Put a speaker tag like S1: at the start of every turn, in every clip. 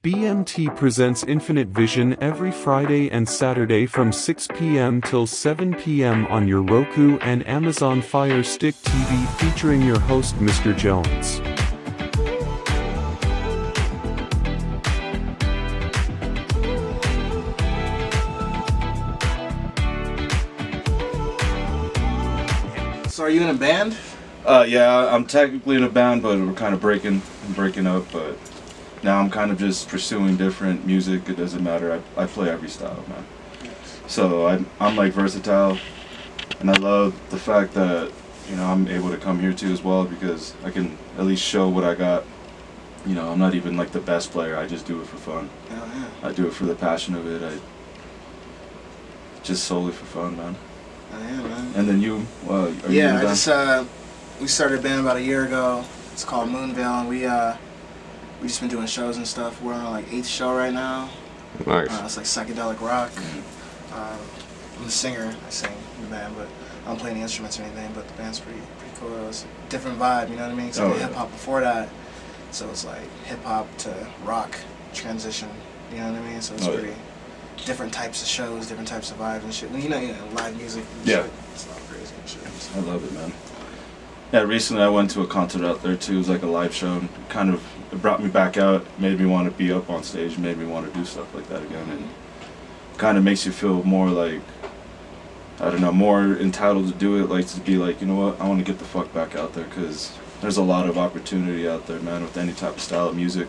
S1: BMT presents Infinite Vision every Friday and Saturday from 6 p.m. till 7 p.m. on your Roku and Amazon Fire Stick TV, featuring your host Mr. Jones.
S2: So are you in a band?
S3: Yeah, I'm technically in a band, but we're kind of breaking up, but now I'm kind of just pursuing different music. It doesn't matter. I play every style, man. So I'm like versatile, and I love the fact that, you know, I'm able to come here too as well, because I can at least show what I got. You know, I'm not even like the best player. I just do it for fun.
S2: Oh, yeah.
S3: I do it for the passion of it. Just solely for fun, man.
S2: Oh, yeah, man.
S3: And then you, are you
S2: yeah,
S3: in a
S2: I
S3: band?
S2: just we started a band about a year ago. It's called Moonvale, and we just been doing shows and stuff. We're on our like 8th show right now.
S4: Nice.
S2: It's like psychedelic rock. I'm the singer. I sing in the band, but I don't play any instruments or anything. But the band's pretty cool. It's a different vibe, you know what I mean? So hip hop before that, so it's like hip hop to rock transition. You know what I mean? So it's pretty different types of shows, different types of vibes and shit. You know, live music. And shit. It's all crazy and shit. So.
S3: I love it, man. Yeah, recently I went to a concert out there too. It was like a live show, and it brought me back out, made me want to be up on stage, made me want to do stuff like that again, and kind of makes you feel more like, I don't know, more entitled to do it, like to be like, you know what, I want to get the fuck back out there, because there's a lot of opportunity out there, man, with any type of style of music.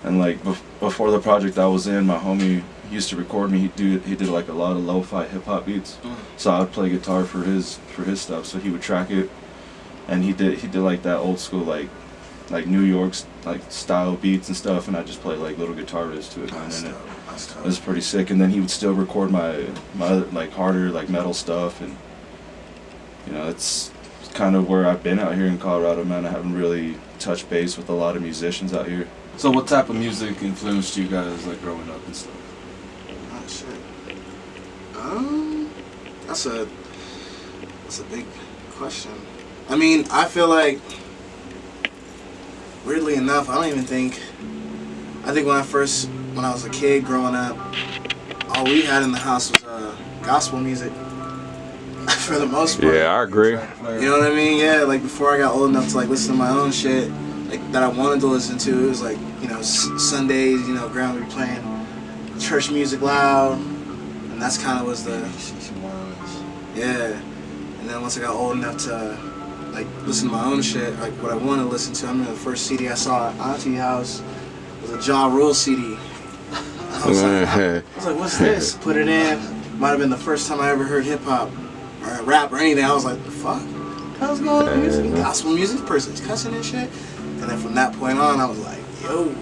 S3: And like before the project I was in, my homie used to record me. He did like a lot of lo-fi hip hop beats, so I would play guitar for his stuff. So he would track it, and he did like that old school like New York's like style beats and stuff, and I just played like little guitar riffs to it, man, and it was pretty sick. And then he would still record my other, like harder like metal stuff, and you know, it's kind of where I've been out here in Colorado, man. I haven't really touched base with a lot of musicians out here. So what type of music influenced you guys like growing up and stuff?
S2: Oh shit. That's a big question. I mean, I feel like, weirdly enough, I think when I was a kid growing up, all we had in the house was gospel music. For the most part.
S4: Yeah, I agree.
S2: You know what I mean? Yeah, like before I got old enough to like listen to my own shit, like that I wanted to listen to, it was like, you know, Sundays, you know, grandma would be playing church music loud, and that's kind of was the, yeah. And then once I got old enough to like listen to my own shit, like what I wanted to listen to, I remember the first CD I saw at Auntie's house was a Ja Rule CD. I was like, what's this? Put it in. Might have been the first time I ever heard hip hop or rap or anything. I was like, the fuck? What the hell's going on? Music? Gospel music, person's cussing and shit. And then from that point on, I was like, yo,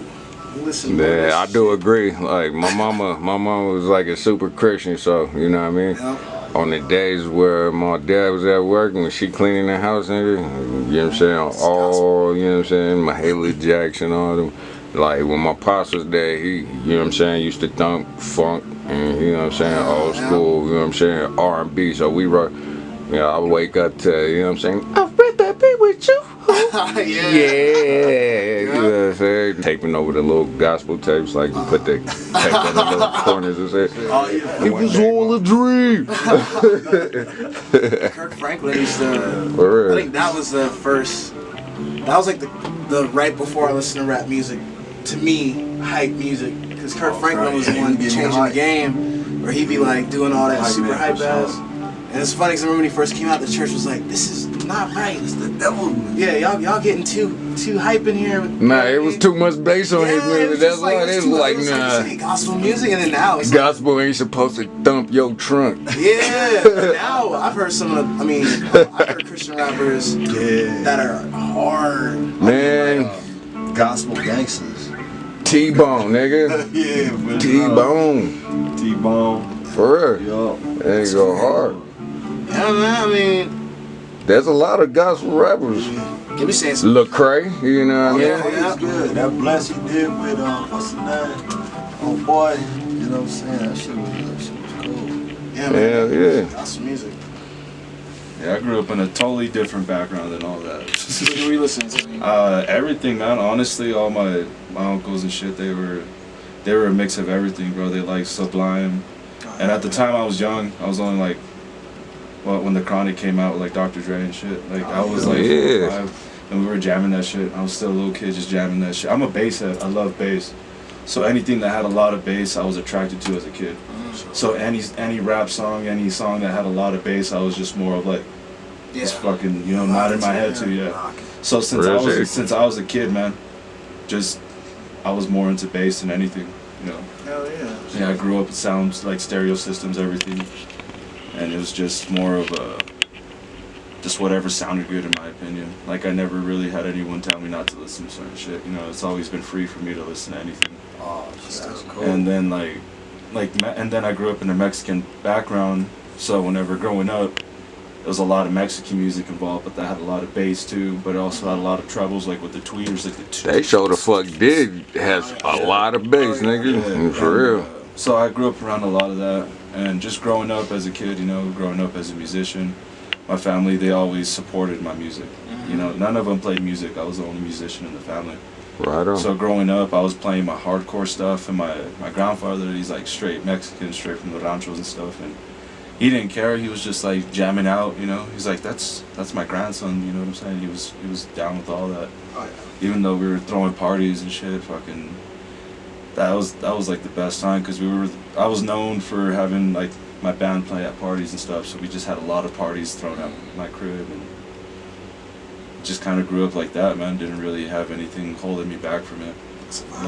S2: listen.
S4: Yeah, I do agree. Like my mama was like a super Christian, so you know what I mean.
S2: Yep.
S4: On the days where my dad was at work and when she cleaning the house, nigga, you know what I'm saying? All, you know what I'm saying? Mahalia Jackson, all them. Like when my pops was there, he, you know what I'm saying, used to thump funk and, you know what I'm saying, old school, you know what I'm saying, R&B. So we rock, you know, I would wake up to, you know what I'm saying, I'd rather be with you.
S2: Yeah.
S4: You know what I'm saying? Taping over the little gospel tapes, like you put the tape on the little corners and say, it was all a dream.
S2: Kirk Franklin used to,
S4: For real.
S2: I think that was the first, that was like the right before I listened to rap music, to me, hype music, because Kirk Franklin was the one changing the game, where he'd be like doing all that super hype ass. And it's funny because I remember when he first came out, the church was like, this is not right. It's the devil. Yeah, y'all getting too hype in here.
S4: Nah, it was too much bass on his music. That's why it was like, nah.
S2: Gospel music, and then now it's
S4: gospel ain't supposed to thump your trunk.
S2: Yeah, but now I've heard some of the, I've heard Christian rappers that are hard.
S4: Man.
S5: Gospel gangsters.
S4: T-Bone, nigga.
S5: Yeah,
S4: T-Bone.
S5: T-Bone.
S4: For real.
S5: Yo.
S4: They go hard.
S2: Yeah, man,
S4: there's a lot of gospel rappers.
S2: Give me saying some.
S4: Lecrae, you know what I mean?
S5: Yeah, he's good. That bless he did with what's the name? Oh boy, you know what I'm saying? That shit was cool.
S2: Yeah, man.
S4: Yeah.
S2: Gospel music.
S3: Yeah, I grew up in a totally different background than all that.
S2: What were you listening to?
S3: Everything, man. Honestly, all my uncles and shit, they were a mix of everything, bro. They liked Sublime, and at the time I was young. I was only like, well, when the Chronic came out with like Dr. Dre and shit. Like I was like 4 or 5, and we were jamming that shit. I was still a little kid just jamming that shit. I'm a bass head. I love bass. So anything that had a lot of bass, I was attracted to as a kid. So any rap song, any song that had a lot of bass, I was just more of like, just fucking, you know, nodding my head to, yeah. So since I was a kid, man, just I was more into bass than anything, you know.
S2: Hell yeah.
S3: Yeah, I grew up with sounds like stereo systems, everything, and it was just more of a, just whatever sounded good in my opinion. Like I never really had anyone tell me not to listen to certain shit. You know, it's always been free for me to listen to anything.
S5: Oh, that's cool.
S3: And then and then I grew up in a Mexican background, so whenever growing up, there was a lot of Mexican music involved, but that had a lot of bass too, but it also had a lot of trebles, like with the tweeters, like the
S4: They show the fuck did has a lot of bass, nigga. For real.
S3: So I grew up around a lot of that, and just growing up as a kid, you know, growing up as a musician, my family, they always supported my music. You know, none of them played music. I was the only musician in the family.
S4: Right on.
S3: So growing up, I was playing my hardcore stuff, and my grandfather, he's like straight Mexican, straight from the ranchos and stuff, and he didn't care. He was just like jamming out, you know. He's like, that's my grandson, you know what I'm saying? He was down with all that.
S2: Oh, yeah.
S3: Even though we were throwing parties and shit, fucking, that was like the best time, because I was known for having like my band play at parties and stuff, so we just had a lot of parties thrown at my crib, and just kind of grew up like that, man. Didn't really have anything holding me back from it.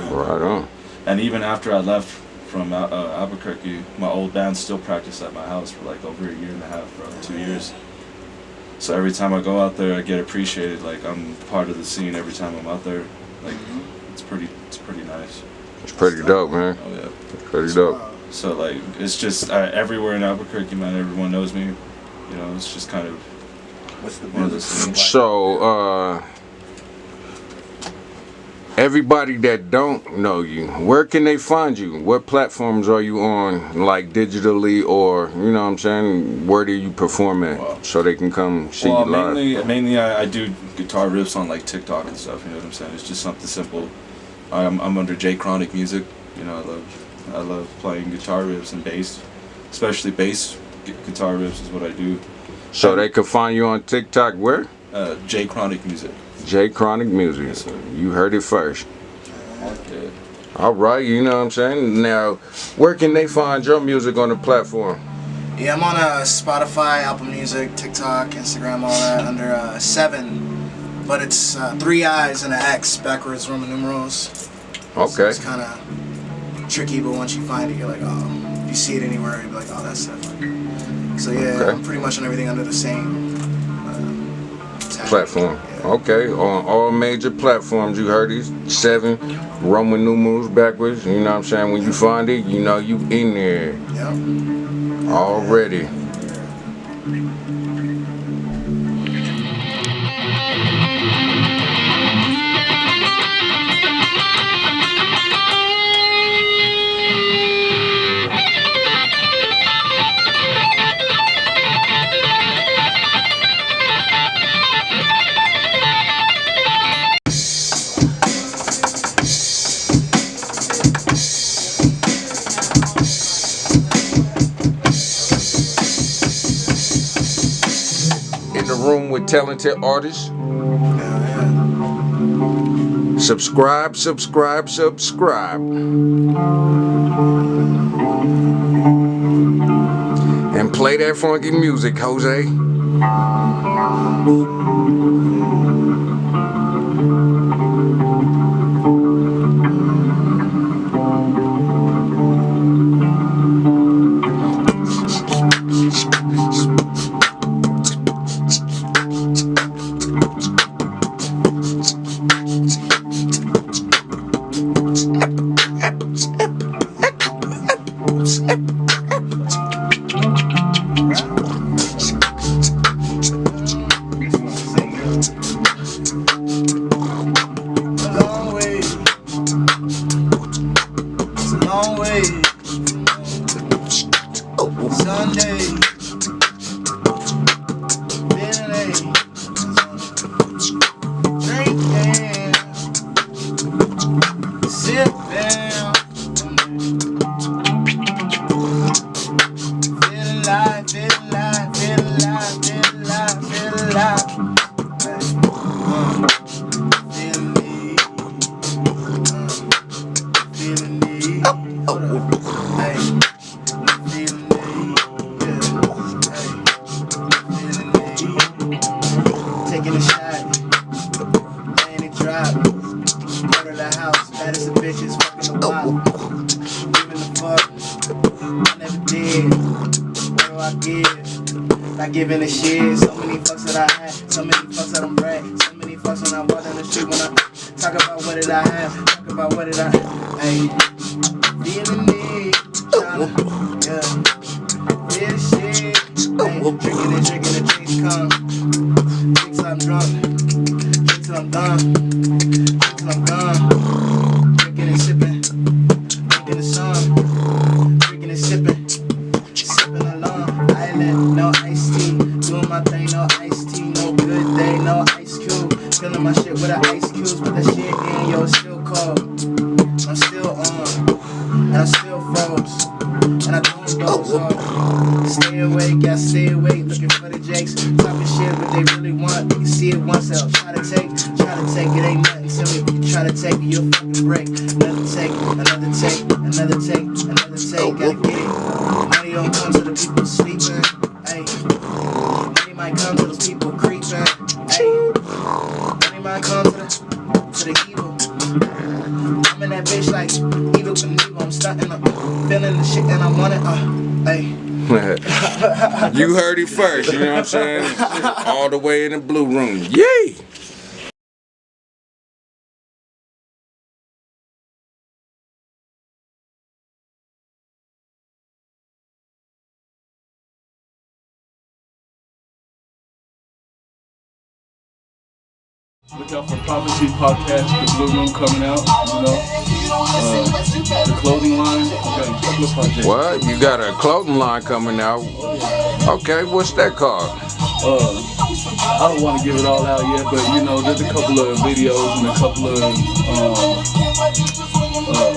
S4: Right on.
S3: And even after I left from Albuquerque, my old band still practiced at my house for like over a year and a half, bro, 2 years. So every time I go out there, I get appreciated. Like I'm part of the scene every time I'm out there. Like it's pretty nice.
S4: It's pretty dope, man.
S3: Oh yeah.
S4: It's pretty dope.
S3: So like it's just everywhere in Albuquerque, man. Everyone knows me. You know, it's just kind of one of those things.
S4: So, everybody that don't know you, where can they find you? What platforms are you on, like digitally, or you know what I'm saying? Where do you perform at, so they can come see you live?
S3: Mainly I do guitar riffs on like TikTok and stuff. You know what I'm saying? It's just something simple. I'm under J Chronic Music. You know, I love playing guitar riffs and bass, especially bass guitar riffs is what I do.
S4: So they can find you on TikTok where?
S3: J Chronic Music.
S4: J Chronic Music.
S3: Yes, sir.
S4: You heard it first.
S3: Yeah.
S4: All right, you know what I'm saying? Now, where can they find your music on the platform?
S2: Yeah, I'm on Spotify, Apple Music, TikTok, Instagram, all that under 7, but it's 3 I's and an X, backwards Roman numerals.
S4: Okay.
S2: So it's kind of tricky, but once you find it, you're like, oh, if you see it anywhere, you'll be like, oh, that's that. So yeah,
S4: Okay.
S2: I'm pretty much on everything under the same tag.
S4: Platform.
S2: Yeah.
S4: Okay, on all major platforms, you heard these 7 Roman numerals backwards. You know what I'm saying? When you find it, you know you in there
S2: Yep.
S4: already. In the room with talented artists. Subscribe, subscribe, subscribe. And play that funky music, Jose.
S2: down. Feel alive, feel alive, feel alive, feel alive, feel alive. Feeling me. Feeling me. Hey. Feeling me. Yeah. Hey. Feeling me. Taking a shot. Laying it drop. Go to the house. Baddest of bitches. Fucking the wop. Giving the fuck. I never did. What do I give? Not giving a shit. So many fucks that I had. So many fucks that I'm brag. So many fucks when I walk down the street. When I talk about what did I have. Talk about what did I have. Hey. Feeling me. Tryna. Yeah. Feel the shit. Hey. Drinking the drinks come. Drink till I'm drunk. Drink till I'm done. Drink till I'm gone. Drinking and sipping. Drinking the sun. Drinking and sipping. Sipping along. Island. No iced tea. Doing my thing. No iced tea. No good day. No ice cube. Filling my shit with the ice cubes. Put that shit in. Yo, it's still cold. I'm still on. And I still froze. And I don't doze off. Stay awake, yeah, stay awake. Looking for the jakes. Talking shit, what they really want. They can see it once, they'll try to take. It ain't nothing to me. You try to take it, you'll fucking break. Another take, another take, another take, another take. Gotta get it. Money don't come to the people sleeping. Ayy. Money might come to the people creeping. Ayy. Money might come to the evil. I'm in that bitch like evil Knievel. I'm stunting, I'm feeling the shit and I want it. Ayy.
S4: You heard it first, you know what I'm saying? All the way in the blue room. Yay!
S3: Look out for Prophecy Podcast, the Blue Room coming out, you know. The clothing line, I got a couple of projects.
S4: What? You got a clothing line coming out? Okay, what's that called?
S3: I don't want to give it all out yet, but you know, there's a couple of videos and a couple of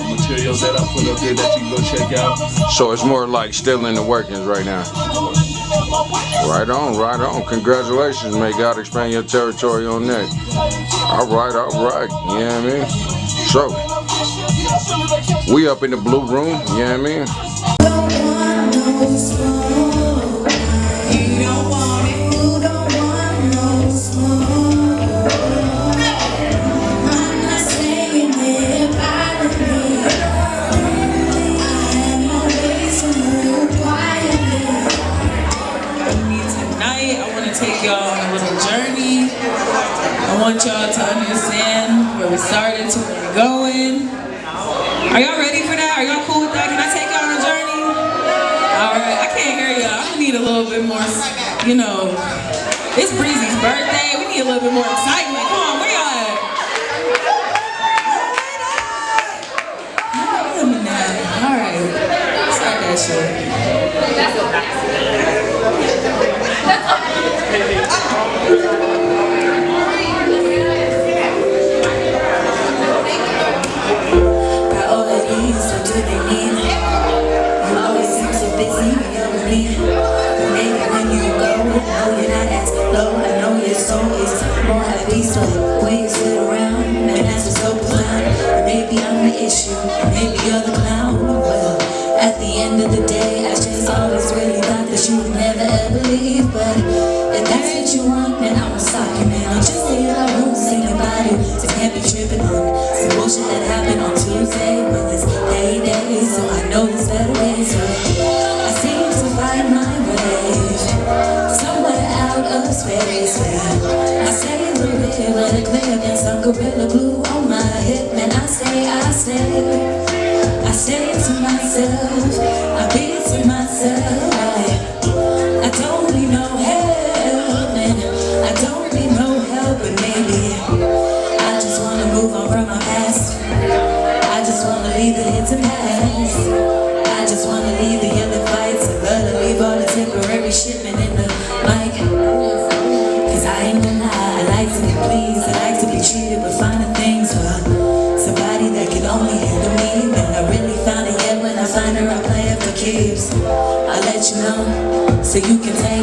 S3: materials that I put up there that you can go check out.
S4: So it's more like still in the workings right now. Right on, right on. Congratulations. May God expand your territory on that. All right, all right. You know what I mean? So, we up in the blue room. You know what I mean?
S6: Take y'all on a little journey. I want y'all to understand where we started to where we're going. Are y'all ready for that? Are y'all cool with that? Can I take y'all on a journey? Alright, I can't hear y'all. I need a little bit more, you know, it's Breezy's birthday. We need a little bit more excitement. Come on, where y'all at? Alright, start that shit.
S7: Priorities, what do they mean? You always seem so busy when you're with me. But maybe when you go, I know you're not as low. I know your soul is more at peace. So the way you sit around, man, that's just so profound. And maybe I'm the issue, maybe you're the clown. Well, at the end of the day, I just always really thought that you would never ever leave. But if that's what you want, then I'm a sucker, man. I'll just stay in my room, singing about it. So can't be tripping on some bullshit that happened on Tuesday when it's payday. So I know there's better ways, but I seem to find my way somewhere out of space. I say a little bit, let it clear, then some gorilla glue on my hip. Man, I say to myself, I be to myself. I don't need no help, and I don't need no help, but maybe I just wanna move on from my past. I just wanna leave the hits and pass. I just wanna leave the yellow fights. I gotta leave all the temporary shipment in the mic. Cause I ain't gonna lie, I like to be pleased, I like to be treated, but find a thing know, so you can take